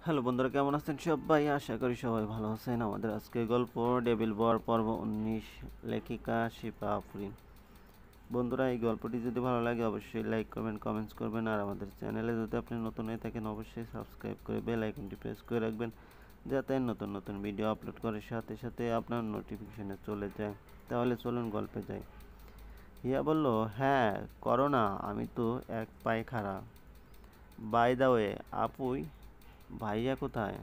Hello বন্ধুরা, কেমন আছেন সবাই? আশা করি সবাই ভালো আছেন। আমাদের আজকের গল্প ডেভিল বর পর্ব 19, লেখিকা শিপা আফরিন। বন্ধুরা, এই গল্পটি যদি ভালো লাগে অবশ্যই লাইক করবেন, কমেন্টস করবেন, আর আমাদের চ্যানেলে যদি আপনি নতুন হয়ে থাকেন অবশ্যই সাবস্ক্রাইব করে বেল আইকনটি প্রেস করে রাখবেন, যাতে নতুন নতুন ভিডিও আপলোড করার সাথে সাথে আপনার নোটিফিকেশনে চলে যায়। তাহলে চলুন গল্পে যাই। হিয়া বলল, হ্যাঁ করো না, আমি তো এক পায়ে খাড়া। বাই দা ওয়ে, আপুই ভাইয়া কোথায়?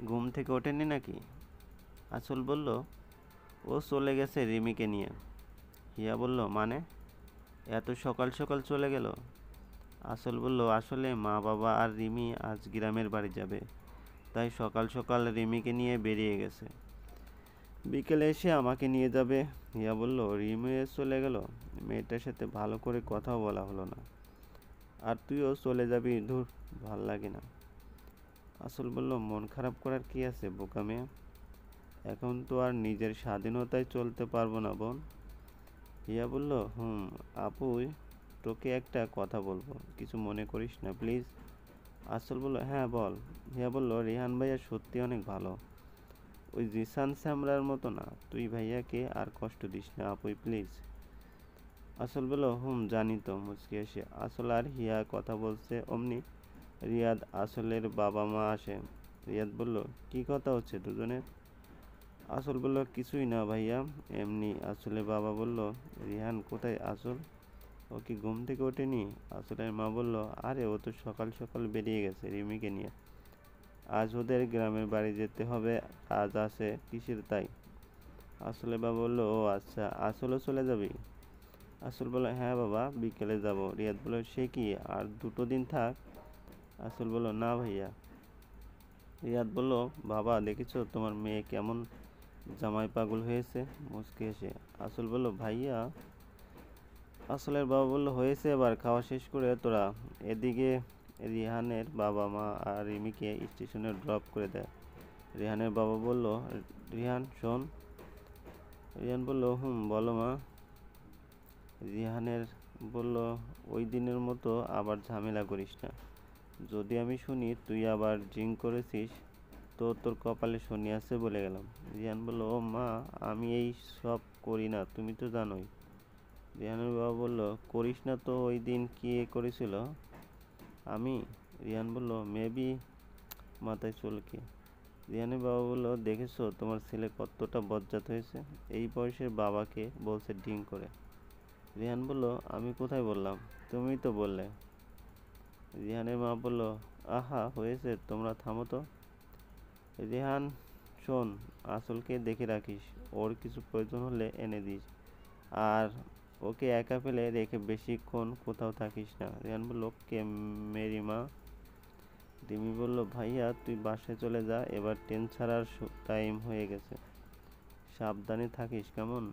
ঘুম থেকে ওঠেনি নাকি? আঁচল বলল, ও চলে গেছে রিমিকে নিয়ে। হিয়া বলল, মানে? এত সকাল সকাল চলে গেল? আঁচল বলল, আসলে মা বাবা আর রিমি আজ গ্রামের বাড়ি যাবে, তাই সকাল সকাল রিমিকে নিয়ে বেরিয়ে গেছে। বিকেলে এসে আমাকে নিয়ে যাবে। হিয়া বলল, রিমি চলে গেল, মেয়েটার সাথে ভালো করে কথাও বলা হলো না। আর তুইও চলে যাবি? ধুর, ভাল লাগে না। আঁচল বলল, মন খারাপ করার কি আছে বোকা মেয়ে? এখন তো আর নিজের স্বাধীনতায় চলতে পারবো না বোন। হিয়া বলল, আপুই, তোকে একটা কথা বলবো, কিছু মনে করিস না প্লিজ। আঁচল বলল, হ্যাঁ বল। হিয়া বলল, রিহান ভাইয়া সত্যি অনেক ভালো, ওই জিসান শ্যামরার মতো না। তুই ভাইয়াকে আর কষ্ট দিস না আপুই প্লিজ। আঁচল বলল, জানি তো, মুচকি এসে আঁচল আর হিয়া কথা বলছে অমনি রিয়াদ আঁচলের বাবা মা আসে। রিয়াদ বলল, কি কথা হচ্ছে দুজনের? আঁচল বলল, কিছুই না ভাইয়া, এমনি। আঁচলের বাবা বলল, রিহান কোথায় আঁচল? ও কি ঘুম থেকে ওঠেনি? আঁচলের মা বলল, আরে ও তো সকাল সকাল বেরিয়ে গেছে রিমিকে নিয়ে, আজ ওদের গ্রামের বাড়ি যেতে হবে, কাজ আছে কিসের তাই? আঁচলের বাবা বলল, ও আচ্ছা, আঁচলও চলে যাবি? আঁচল বলল, হ্যাঁ বাবা, বিকেলে যাব। রিয়াদ বলল, সে কি আর 2 দিন থাক? আঁচল বলল, না ভাইয়া। রিয়াদ বলল, বাবা দেখেছো তোমার মেয়ে কেমন জামাই পাগল হয়েছে? মুচকি এসে আঁচল বলল, ভাইয়া। আসলের বাবা বলল, হয়েছে, এবার খাওয়া শেষ করে তোরা এদিকে। রিহানের বাবা মা আর রিমিকে স্টেশনে ড্রপ করে দেয়। রিহানের বাবা বলল, রিহান শোন। রিহান বলল, বলো মা। রিহানের বলল, ওই দিনের মতো আবার ঝামেলা করিস না। যদি আমি শুনি তুই আবার ড্রিঙ্ক করেছিস, তো তোর কপালে শনি আছে বলে গেলাম। রিহান বলল, ও মা, আমি এই সব করি না, তুমি তো জানোই। রিহানের বাবা বলল, করিস না তো ওই দিন কে করেছিল? আমি। রিহান বলল, মেবি। মাথায় চুলকে রিহানের বাবা বলল, দেখেছো তোমার ছেলে কতটা বজ্জাত হয়েছে, এই বয়সের বাবাকে বলছে ড্রিঙ্ক করে। রিহান বলল, আমি কোথায় বললাম? তুমিই তো বললে। রিহানের মা বলল, আহা হয়েছে, তোমরা থামো তো। রিহান শোন, আসলকে দেখে রাখিস, ওর কিছু প্রয়োজন হলে এনে দিস, আর ওকে একা ফেলে রেখে বেশিক্ষণ কোথাও থাকিস না। রিহান বলল, ওকে মেরি মা। রিমি বলল, ভাইয়া তুই বাসায় চলে যা, এবার ট্রেন ছাড়ার টাইম হয়ে গেছে, সাবধানে থাকিস কেমন?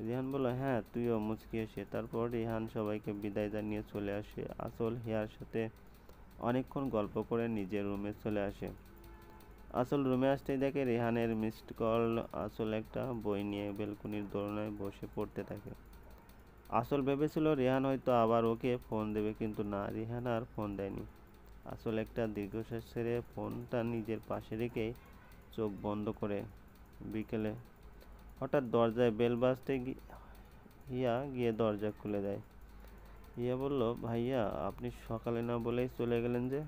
রিহান বলল, হ্যাঁ তুইও। মুচকি এসে তারপর রিহান সবাইকে বিদায় জানিয়ে চলে আসে। আঁচল হিয়ার সাথে অনেকক্ষণ গল্প করে নিজের রুমে চলে আসে। আঁচল রুমে আসতেই দেখে রিহানের মিসড কল। আঁচল একটা বই নিয়ে বেলকনির দোলনায় বসে পড়তে থাকে। আঁচল ভেবেছিল রিহান হয়তো আবার ওকে ফোন দেবে, কিন্তু না, রিহান আর ফোন দেয়নি। আঁচল একটা দীর্ঘশ্বাস ছেড়ে ফোনটা নিজের পাশে রেখে চোখ বন্ধ করে। বিকেলে হঠাৎ দরজায় বেল বাজতে হিয়া গিয়ে দরজা খুলে দেয়। হিয়া বলল, ভাইয়া আপনি সকালে না বলেই চলে গেলেন যে?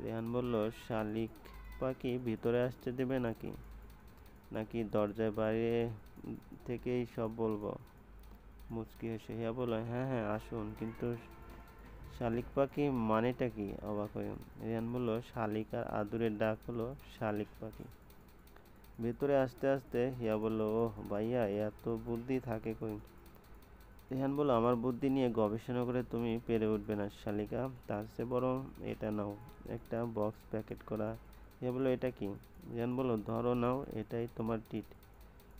রেহান বলল, শালিক পাখি ভিতরে আসতে দেবে নাকি, নাকি দরজায় বাইরে থেকেই সব বলবো? মুচকি হেসে হিয়া বলল, হ্যাঁ হ্যাঁ আসুন, কিন্তু শালিক পাখি মানেটা কি? অবাক হয়ে রেহান বলল, শালিক আর আদুরের ডাক হলো শালিক পাখি। ভেতরে আসতে আসতে হিয়া বলল, ওহ ভাইয়া, এত বুদ্ধি থাকে কই? রেহান বলল, আমার বুদ্ধি নিয়ে গবেষণা করে তুমি পেরে উঠবে না শালিকা, তার চেয়ে বরং এটা নাও, একটা বক্স প্যাকেট করা। হিয়া বলল, এটা কি? রেহান বলল, ধরো নাও, এটাই তোমার ট্রিট।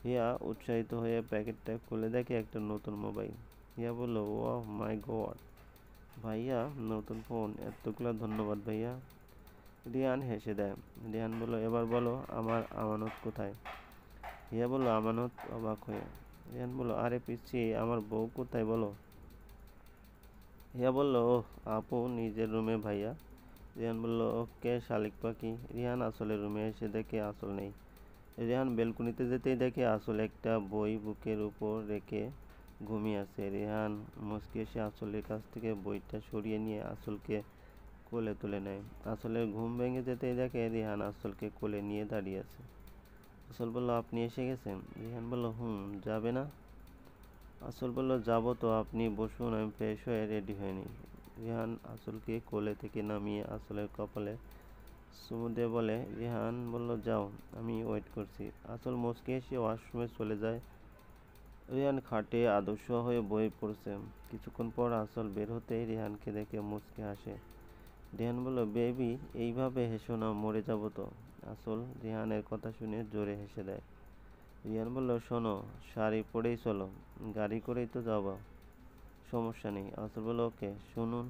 হিয়া উৎসাহিত হয়ে প্যাকেটটা খুলে দেখে একটা নতুন মোবাইল। হিয়া বলল, ওহ মাই গড ভাইয়া, নতুন ফোন, এতগুলো ধন্যবাদ ভাইয়া। রিয়ান হেসে দেয়। রিয়ান বলল, এবার বলো আমার আমানত কোথায়? হিয়া বলল, আমানত? অবাক হয়ে রিয়ান বলল, আরে পিচ্ছি, আমার বউ কোথায় বলো? হিয়া বলল, ওহ আপু নিজের রুমে ভাইয়া, রিহান বলল, ওকে শালিক পাখি। রিহান আসলের রুমে এসে দেখে আসল নেই। রিহান বেলকুনিতে যেতেই দেখে আসল একটা বই বুকের উপর রেখে ঘুমিয়ে আছে। রিহান মুচকি এসে আসলের কাছ থেকে বইটা সরিয়ে নিয়ে আসলকে কোলে তুলে নেয়। আসলের ঘুম ভেঙে যেতেই দেখে রিহান আসলকে কোলে নিয়ে দাঁড়িয়ে আছে। আসল বলল, আপনি এসে গেছেন? রিহান বলল, যাবে না? আসল বলল, যাবো তো, আপনি বসুন, আমি ফ্রেশ হয়ে রেডি হয়ে নিই। রিহান আসলকে কোলে থেকে নামিয়ে আসলের কপালে চুমু দিয়ে বলে। রিহান বলল, যাও, আমি ওয়েট করছি। আসল মুচকি এসে ওয়াশরুমে চলে যায়। রিহান খাটে আদর্শ হয়ে বই পড়ছে। কিছুক্ষণ পর আসল বের হতেই রিহানকে দেখে মুচকি হাসে। রিহান বলল, বেবি, এইভাবে হেসো না, মরে যাবো তো। আসল রিহানের কথা শুনে জোরে হেসে দেয়। রিহান বলল, শোনো, শাড়ি পরেই চলো, গাড়ি করেই তো যাবো, সমস্যা নেই। আসল বলল, ওকে। শুনুন।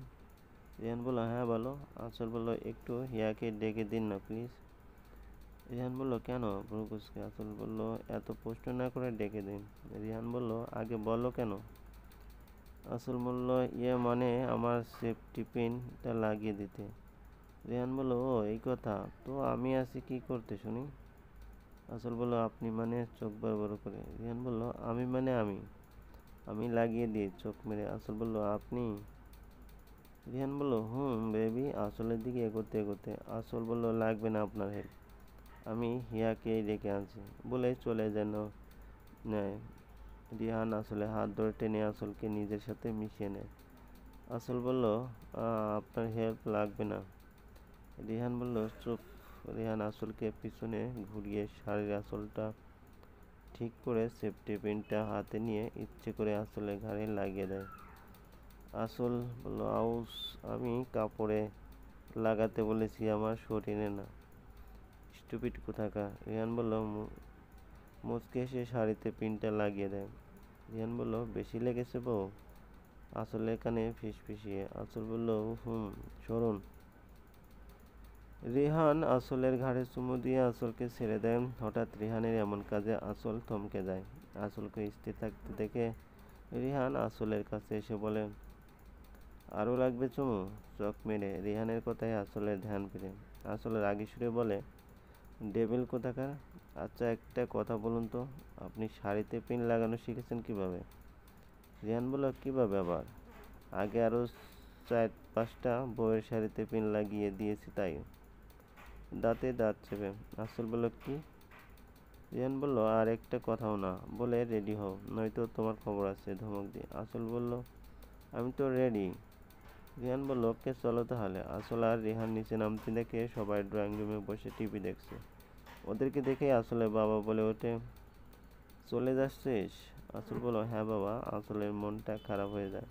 রিহান বলল, হ্যাঁ বলো। আসল বলল, একটু হিয়াকে ডেকে দিন না প্লিজ। রিহান বলল, কেন? ভ্রু কুঁচকে আসল বলল, এত প্রশ্ন না করে ডেকে দিন। রিহান বলল, আগে বলো কেন? আসল বলল, ইয়ে মানে আমার সেফটি পিনটা লাগিয়ে দিতে। রিহান বলল, ও এই কথা, তো আমি আছি কি করতে শুনি? আসল বলল, আপনি মানে? চোখ বড় বড় করে। রিহান বলল, আমি মানে আমি লাগিয়ে দিই চোখ মেরে। আসল বলল, আপনি? রিহান বলল, বেবি। আসলের দিকে এগোতে এগোতে আসল বলল, লাগবে না আপনার হেল্প, আমি হিয়াকেই ডেকে আনছি বলে চলে যেন নেয়। রিহান আসলে হাত ধরে টেনে আসলকে নিজের সাথে মিশিয়ে নেয়। আসল বলল, আপনার হেল্প লাগবে না। রিহান বলল, চুপ। রিহান আসলকে পিছনে ঘুরিয়ে শাড়ির আসলটা ঠিক করে সেফটি পিনটা হাতে নিয়ে ইচ্ছে করে আসলের ঘাড়ে লাগিয়ে দেয়। আসল বলল, আউস, আমি কাপড়ে লাগাতে বলেছি, আমার শরীরে না। স্টুপিড কোথাকার। রিহান বলল, মুচকে এসে শাড়িতে পিনটা লাগিয়ে দেয়। রিহান বলল, বেশি লেগেছে বউ? আসলের কানে ফিসফিসিয়ে আসল বলল, সরুন। রিহান আসলের ঘাড়ে চুমু দিয়ে আসলকে ছেড়ে দেয়। হঠাৎ রিহানের এমন কাজে আসল থমকে যায়। আসলকে স্থির থাকতে দেখে রিহান আসলের কাছে এসে বলে, আরও লাগবে চুমু? চোখ মেরে রিহানের কথায় আসলের ধ্যান ফিরে। আসলের রাগী সুরে বলে, ডেভিল কোথাকার। আচ্ছা, একটা কথা বলুন তো, আপনি শাড়িতে পিন লাগানো শিখেছেন কিভাবে? রিহান বলল, কিভাবে আবার? আগে আরও 4-5টা বউয়ের শাড়িতে পিন লাগিয়ে দিয়েছি তাই। দাঁতে দাঁত চেপে আসল বলল, কি? রিহান বলল, আর একটা কথাও না বলে রেডি হও, নয়তো তোমার খবর আছে, ধমক দিয়ে। আসল বলল, আমি তো রেডি। রিহান বলল, ওকে, চলো তাহলে। আসল আর রিহান নিচে নামতে দেখে সবাই ড্রয়িং রুমে বসে টিভি দেখছে। ওদেরকে দেখে আসলের বাবা বলে ওঠে, চলে যাচ্ছিস? আসল বলল, হ্যাঁ বাবা। আসলের মনটা খারাপ হয়ে যায়।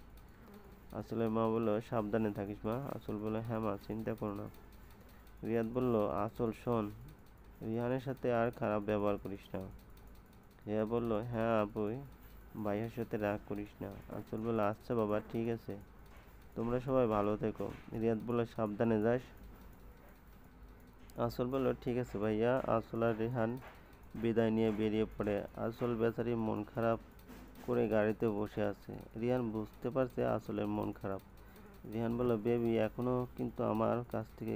আসলের মা বলল, সাবধানে থাকিস মা। আসল বলল, হ্যাঁ মা, চিন্তা করো না। রিয়াদ বলল, আসল শোন, রিহানের সাথে আর খারাপ ব্যবহার করিস না। রিয়া বলল, হ্যাঁ আপুই, ভাইয়ার সাথে রাগ করিস না। আসল বলল, আচ্ছা বাবা, ঠিক আছে, তোমরা সবাই ভালো থেকো। রিয়াদ বলল, সাবধানে যাস। আসল বলল, ঠিক আছে ভাইয়া। আসল আর রেহান বিদায় নিয়ে বেরিয়ে পড়ে। আসল বেচারি মন খারাপ করে গাড়িতে বসে আছে। রিহান বুঝতে পারছে আসলের মন খারাপ। রিহান বলল, বেবি, এখনো কিন্তু আমার কাছ থেকে